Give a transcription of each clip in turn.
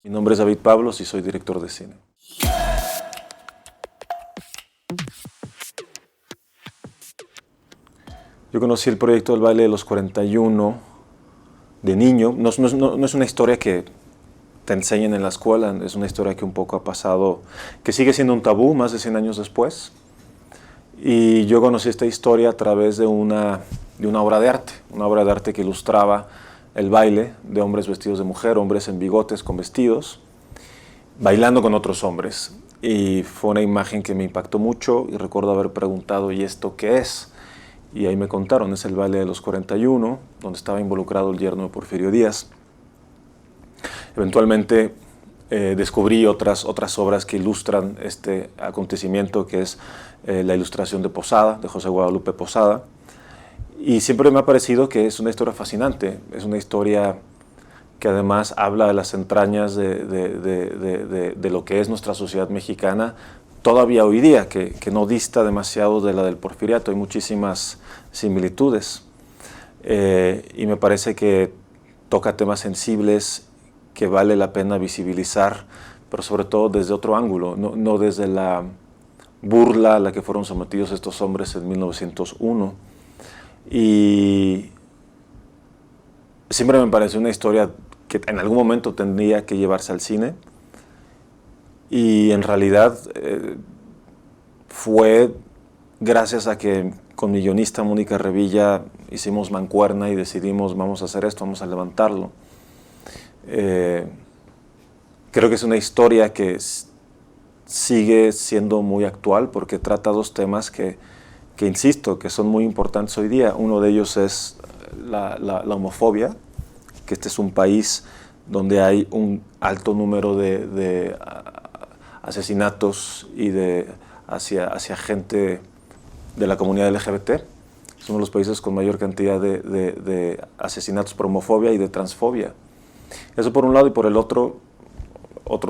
Mi nombre es David Pablos y soy director de cine. Yo conocí el proyecto del baile de los 41 de niño. No es una historia que te enseñen en la escuela, es una historia que un poco ha pasado, que sigue siendo un tabú más de 100 años después. Y yo conocí esta historia a través de una obra de arte que ilustraba el baile de hombres vestidos de mujer, hombres en bigotes con vestidos, bailando con otros hombres. Y fue una imagen que me impactó mucho y recuerdo haber preguntado, ¿y esto qué es? Y ahí me contaron, es el baile de los 41, donde estaba involucrado el yerno de Porfirio Díaz. Eventualmente descubrí otras obras que ilustran este acontecimiento, que es la ilustración de Posada, de José Guadalupe Posada. Y siempre me ha parecido que es una historia fascinante, es una historia que además habla de las entrañas de lo que es nuestra sociedad mexicana todavía hoy día, que no dista demasiado de la del Porfiriato. Hay muchísimas similitudes y me parece que toca temas sensibles que vale la pena visibilizar, pero sobre todo desde otro ángulo, no desde la burla a la que fueron sometidos estos hombres en 1901. Y siempre me pareció una historia que en algún momento tendría que llevarse al cine, y en realidad fue gracias a que con mi guionista Mónica Revilla hicimos mancuerna y decidimos, vamos a hacer esto, vamos a levantarlo. Creo que es una historia que sigue siendo muy actual porque trata dos temas que insisto, que son muy importantes hoy día. Uno de ellos es la homofobia, que este es un país donde hay un alto número de asesinatos y hacia gente de la comunidad LGBT. Es uno de los países con mayor cantidad de asesinatos por homofobia y de transfobia. Eso por un lado, y por el otro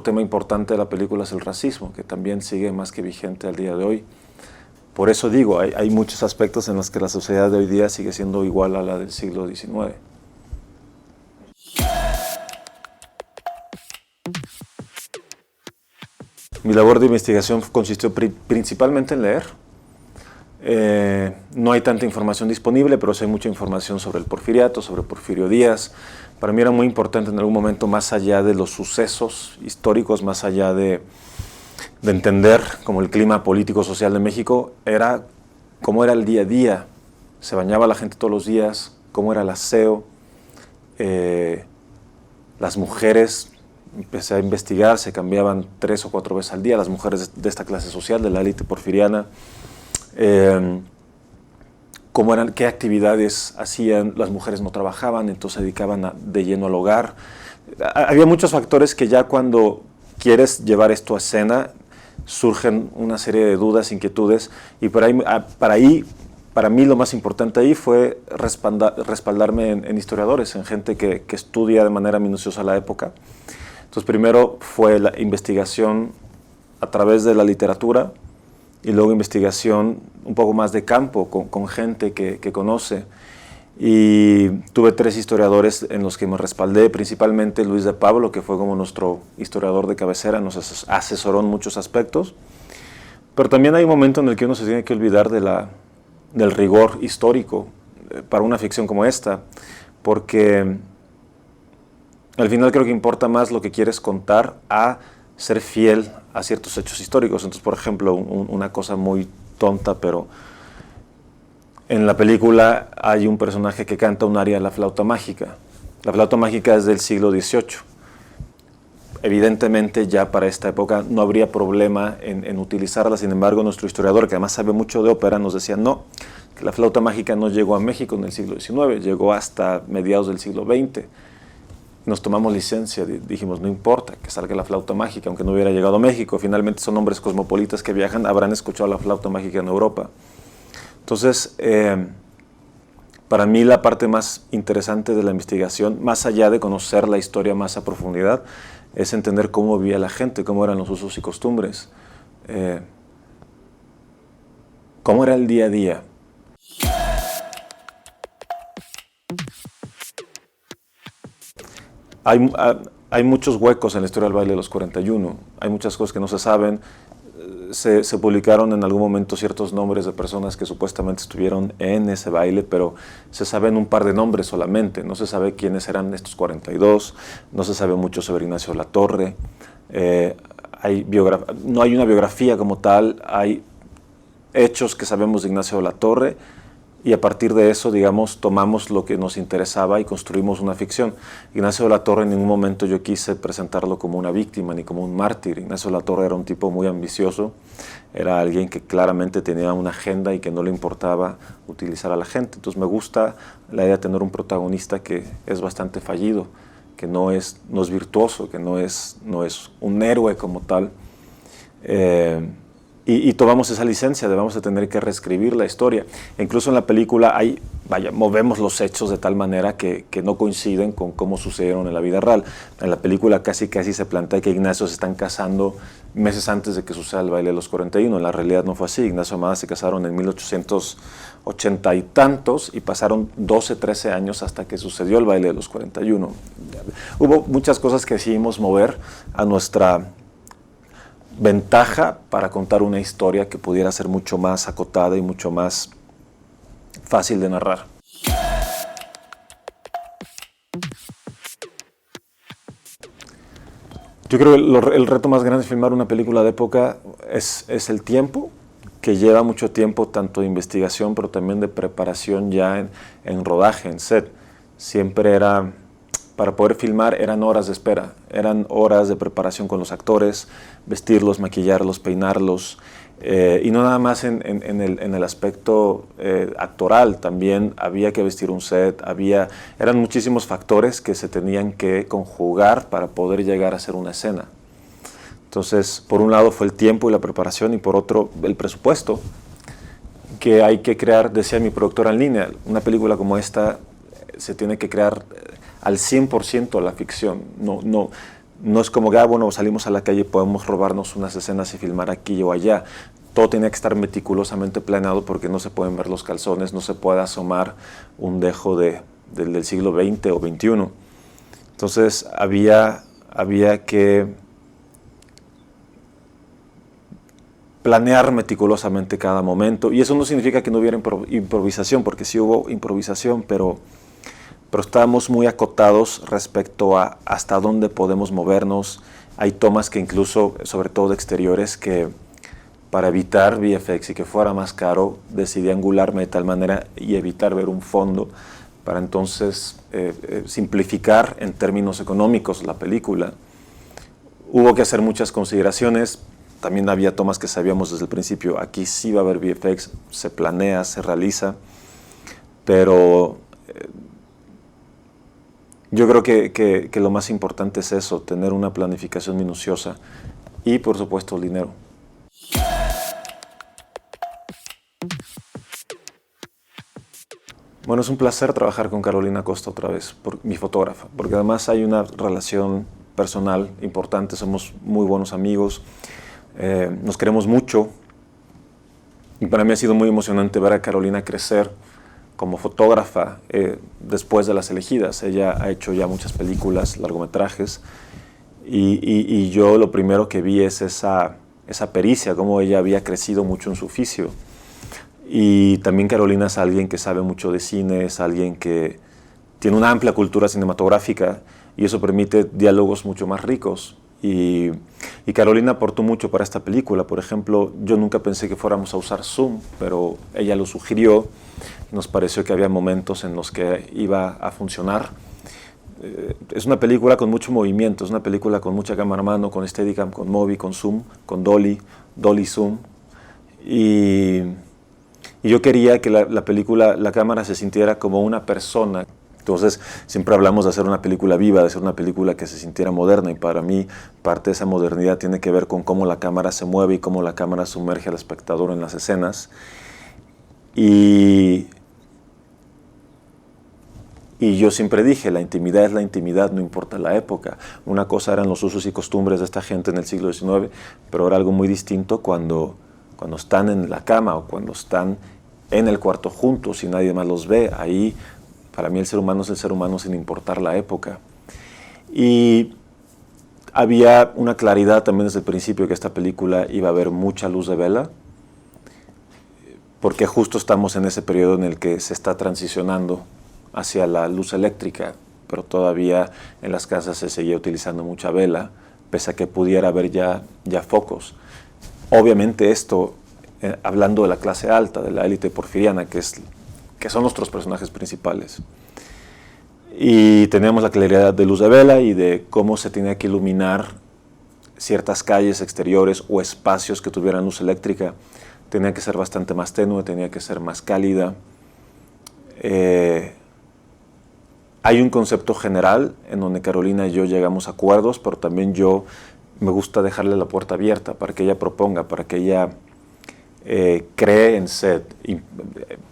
tema importante de la película es el racismo, que también sigue más que vigente al día de hoy. Por eso digo, hay muchos aspectos en los que la sociedad de hoy día sigue siendo igual a la del siglo XIX. Mi labor de investigación consistió principalmente en leer. No hay tanta información disponible, pero sí hay mucha información sobre el Porfiriato, sobre Porfirio Díaz. Para mí era muy importante en algún momento, más allá de los sucesos históricos, más allá de entender como el clima político-social de México, era cómo era el día a día. Se bañaba la gente todos los días, cómo era el aseo. Las mujeres, empecé a investigar, se cambiaban 3 o 4 veces al día, las mujeres de esta clase social, de la élite porfiriana. Cómo eran, qué actividades hacían, las mujeres no trabajaban, entonces se dedicaban de lleno al hogar. Había muchos factores que ya cuando quieres llevar esto a escena, surgen una serie de dudas, inquietudes, y para mí lo más importante ahí fue respaldarme en historiadores, en gente que estudia de manera minuciosa la época. Entonces primero fue la investigación a través de la literatura, y luego investigación un poco más de campo, con gente que conoce. Y tuve 3 historiadores en los que me respaldé, principalmente Luis de Pablo, que fue como nuestro historiador de cabecera, nos asesoró en muchos aspectos. Pero también hay un momento en el que uno se tiene que olvidar del rigor histórico para una ficción como esta, porque al final creo que importa más lo que quieres contar a ser fiel a ciertos hechos históricos. Entonces, por ejemplo, una cosa muy tonta, pero en la película hay un personaje que canta un aria de la flauta mágica. La flauta mágica es del siglo XVIII. Evidentemente ya para esta época no habría problema en utilizarla, sin embargo nuestro historiador, que además sabe mucho de ópera, nos decía no, que la flauta mágica no llegó a México en el siglo XIX, llegó hasta mediados del siglo XX. Nos tomamos licencia, dijimos, no importa que salga la flauta mágica, aunque no hubiera llegado a México, finalmente son hombres cosmopolitas que viajan, habrán escuchado la flauta mágica en Europa. Entonces, para mí la parte más interesante de la investigación, más allá de conocer la historia más a profundidad, es entender cómo vivía la gente, cómo eran los usos y costumbres, cómo era el día a día. hay muchos huecos en la historia del baile de los 41. Hay muchas cosas que no se saben. Se publicaron en algún momento ciertos nombres de personas que supuestamente estuvieron en ese baile, pero se saben un par de nombres solamente. No se sabe quiénes eran estos 42, no se sabe mucho sobre Ignacio Latorre. No hay una biografía como tal, hay hechos que sabemos de Ignacio Latorre, y a partir de eso, digamos, tomamos lo que nos interesaba y construimos una ficción. Ignacio Latorre, en ningún momento yo quise presentarlo como una víctima ni como un mártir. Ignacio Latorre era un tipo muy ambicioso, era alguien que claramente tenía una agenda y que no le importaba utilizar a la gente. Entonces me gusta la idea de tener un protagonista que es bastante fallido, que no es virtuoso, que no es un héroe como tal. Y tomamos esa licencia, vamos a tener que reescribir la historia. Incluso en la película movemos los hechos de tal manera que no coinciden con cómo sucedieron en la vida real. En la película casi se plantea que Ignacio se están casando meses antes de que suceda el baile de los 41. En la realidad no fue así. Ignacio y Amada se casaron en 1880 y tantos y pasaron 12, 13 años hasta que sucedió el baile de los 41. Hubo muchas cosas que decidimos mover a nuestra ventaja para contar una historia que pudiera ser mucho más acotada y mucho más fácil de narrar. Yo creo que el reto más grande de filmar una película de época es el tiempo, que lleva mucho tiempo tanto de investigación pero también de preparación ya en rodaje, en set. Siempre era, para poder filmar, eran horas de espera, eran horas de preparación con los actores, vestirlos, maquillarlos, peinarlos, y no nada más en el aspecto actoral, también había que vestir un set, eran muchísimos factores que se tenían que conjugar para poder llegar a hacer una escena. Entonces, por un lado fue el tiempo y la preparación, y por otro, el presupuesto, que hay que crear, decía mi productora en línea, una película como esta se tiene que crear al 100% la ficción. No es como que, bueno, salimos a la calle y podemos robarnos unas escenas y filmar aquí o allá. Todo tiene que estar meticulosamente planeado porque no se pueden ver los calzones, no se puede asomar un dejo del siglo XX o XXI. Entonces había que planear meticulosamente cada momento, y eso no significa que no hubiera improvisación, porque sí hubo improvisación, pero estábamos muy acotados respecto a hasta dónde podemos movernos. Hay tomas que incluso, sobre todo de exteriores, que para evitar VFX y que fuera más caro, decidí angularme de tal manera y evitar ver un fondo para entonces simplificar en términos económicos la película. Hubo que hacer muchas consideraciones. También había tomas que sabíamos desde el principio, aquí sí va a haber VFX, se planea, se realiza, pero yo creo que lo más importante es eso, tener una planificación minuciosa y, por supuesto, el dinero. Bueno, es un placer trabajar con Carolina Costa otra vez, mi fotógrafa, porque además hay una relación personal importante, somos muy buenos amigos, nos queremos mucho, y para mí ha sido muy emocionante ver a Carolina crecer como fotógrafa después de Las Elegidas. Ella ha hecho ya muchas películas, largometrajes, y yo lo primero que vi es esa pericia, cómo ella había crecido mucho en su oficio. Y también Carolina es alguien que sabe mucho de cine, es alguien que tiene una amplia cultura cinematográfica, y eso permite diálogos mucho más ricos. Y Carolina aportó mucho para esta película. Por ejemplo, yo nunca pensé que fuéramos a usar zoom, pero ella lo sugirió. Nos pareció que había momentos en los que iba a funcionar. Es una película con mucho movimiento, es una película con mucha cámara a mano, con Steadicam, con Movi, con zoom, con Dolly zoom. Y yo quería que la película, la cámara se sintiera como una persona. Entonces, siempre hablamos de hacer una película viva, de hacer una película que se sintiera moderna, y para mí parte de esa modernidad tiene que ver con cómo la cámara se mueve y cómo la cámara sumerge al espectador en las escenas. Y yo siempre dije, la intimidad es la intimidad, no importa la época. Una cosa eran los usos y costumbres de esta gente en el siglo XIX, pero era algo muy distinto cuando están en la cama o cuando están en el cuarto juntos y nadie más los ve. Ahí, para mí, el ser humano es el ser humano sin importar la época. Y Había una claridad también desde el principio que esta película iba a haber mucha luz de vela, porque justo estamos en ese periodo en el que se está transicionando hacia la luz eléctrica, pero todavía en las casas se seguía utilizando mucha vela, pese a que pudiera haber ya focos. Obviamente esto, hablando de la clase alta, de la élite porfiriana, que son nuestros personajes principales. Y teníamos la claridad de luz de vela y de cómo se tenía que iluminar ciertas calles exteriores o espacios que tuvieran luz eléctrica. Tenía que ser bastante más tenue, tenía que ser más cálida. Hay un concepto general en donde Carolina y yo llegamos a acuerdos, pero también yo me gusta dejarle la puerta abierta para que ella proponga, para que ella cree en set. Y,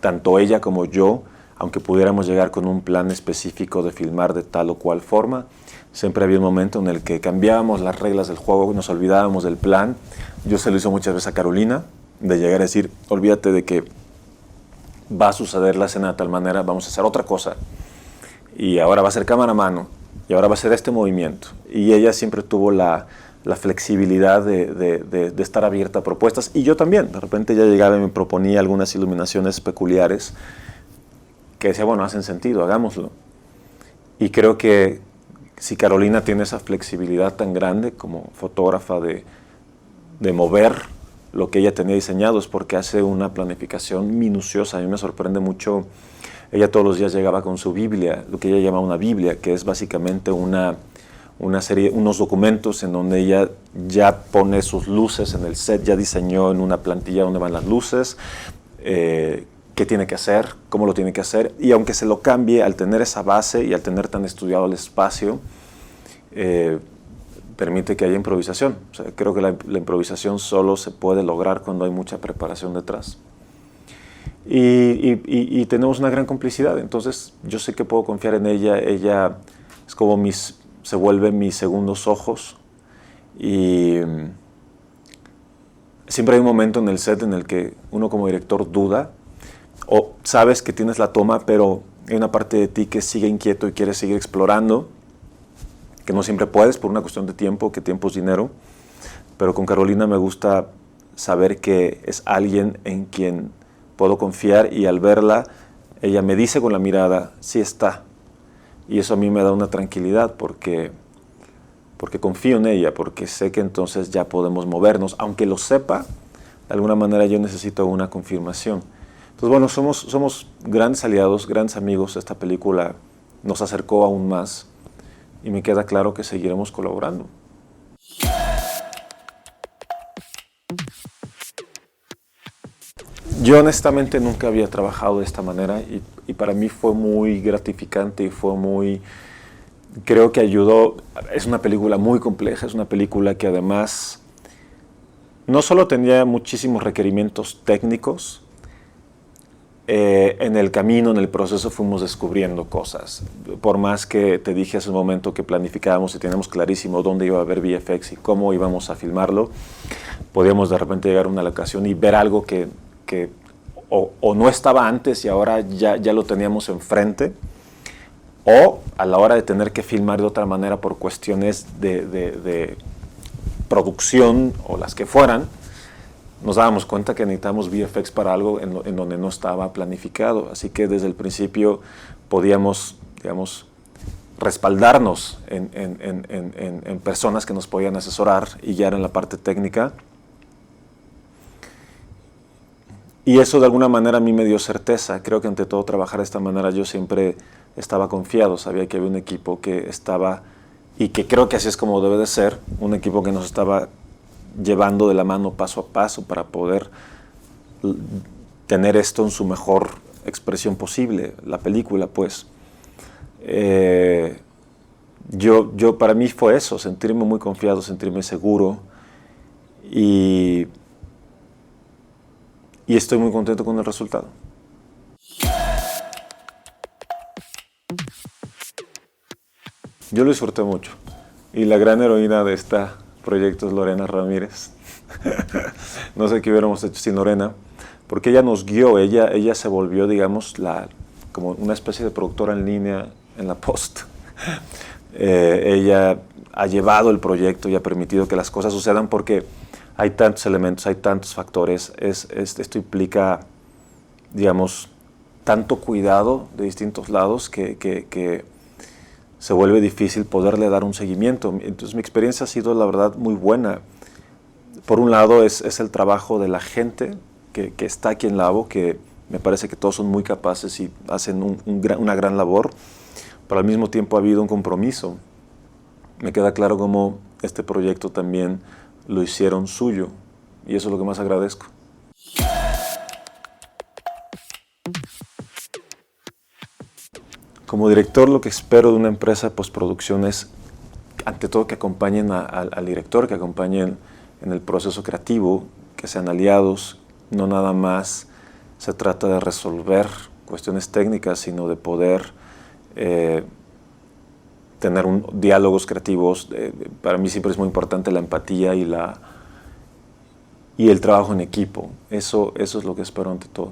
tanto ella como yo, aunque pudiéramos llegar con un plan específico de filmar de tal o cual forma, siempre había un momento en el que cambiábamos las reglas del juego y nos olvidábamos del plan. Yo se lo hice muchas veces a Carolina, de llegar a decir, olvídate de que va a suceder la escena de tal manera, vamos a hacer otra cosa. Y ahora va a ser cámara a mano, y ahora va a ser este movimiento. Y ella siempre tuvo la flexibilidad de estar abierta a propuestas, y yo también. De repente ella llegaba y me proponía algunas iluminaciones peculiares que decía, bueno, hacen sentido, hagámoslo. Y creo que si Carolina tiene esa flexibilidad tan grande como fotógrafa de mover lo que ella tenía diseñado, es porque hace una planificación minuciosa. A mí me sorprende mucho. Ella todos los días llegaba con su Biblia, lo que ella llama una Biblia, que es básicamente una serie, unos documentos en donde ella ya pone sus luces en el set, ya diseñó en una plantilla donde van las luces, qué tiene que hacer, cómo lo tiene que hacer, y aunque se lo cambie, al tener esa base y al tener tan estudiado el espacio, permite que haya improvisación. O sea, creo que la improvisación solo se puede lograr cuando hay mucha preparación detrás. Y tenemos una gran complicidad, entonces yo sé que puedo confiar en ella. Ella es como se vuelve mis segundos ojos, y siempre hay un momento en el set en el que uno como director duda, o sabes que tienes la toma, pero hay una parte de ti que sigue inquieto y quiere seguir explorando, que no siempre puedes por una cuestión de tiempo, que tiempo es dinero. Pero con Carolina me gusta saber que es alguien en quien puedo confiar, y al verla, ella me dice con la mirada, sí está. Y eso a mí me da una tranquilidad, porque confío en ella, porque sé que entonces ya podemos movernos. Aunque lo sepa, de alguna manera yo necesito una confirmación. Entonces, bueno, somos grandes aliados, grandes amigos. Esta película nos acercó aún más, y me queda claro que seguiremos colaborando. Yo honestamente nunca había trabajado de esta manera, y para mí fue muy gratificante y creo que ayudó. Es una película muy compleja, es una película que además no solo tenía muchísimos requerimientos técnicos. En el camino, en el proceso, fuimos descubriendo cosas. Por más que te dije hace un momento que planificábamos y teníamos clarísimo dónde iba a haber VFX y cómo íbamos a filmarlo, podíamos de repente llegar a una locación y ver algo que o no estaba antes y ahora ya lo teníamos enfrente, o a la hora de tener que filmar de otra manera por cuestiones de producción o las que fueran, nos dábamos cuenta que necesitábamos VFX para algo en donde no estaba planificado. Así que desde el principio podíamos, digamos, respaldarnos en personas que nos podían asesorar y guiar en la parte técnica. Y eso de alguna manera a mí me dio certeza. Creo que ante todo trabajar de esta manera yo siempre estaba confiado. Sabía que había un equipo que estaba, y que creo que así es como debe de ser, un equipo que nos estaba llevando de la mano paso a paso para poder tener esto en su mejor expresión posible, la película, pues. Para mí fue eso, sentirme muy confiado, sentirme seguro, y estoy muy contento con el resultado. Yo lo disfruté mucho, y la gran heroína de este proyecto es Lorena Ramírez. No sé qué hubiéramos hecho sin Lorena, porque ella nos guió. Ella se volvió, digamos, como una especie de productora en línea en la post. Ella ha llevado el proyecto y ha permitido que las cosas sucedan porque hay tantos elementos, hay tantos factores. Esto implica, digamos, tanto cuidado de distintos lados que se vuelve difícil poderle dar un seguimiento. Entonces mi experiencia ha sido, la verdad, muy buena. Por un lado es el trabajo de la gente que está aquí en Labo, que me parece que todos son muy capaces y hacen una gran labor, pero al mismo tiempo ha habido un compromiso. Me queda claro cómo este proyecto también lo hicieron suyo, y eso es lo que más agradezco. Como director, lo que espero de una empresa de postproducción es, ante todo, que acompañen al director, que acompañen en el proceso creativo, que sean aliados. No nada más se trata de resolver cuestiones técnicas, sino de poder tener diálogos creativos. Para mí siempre es muy importante la empatía y el trabajo en equipo. Eso es lo que espero ante todo.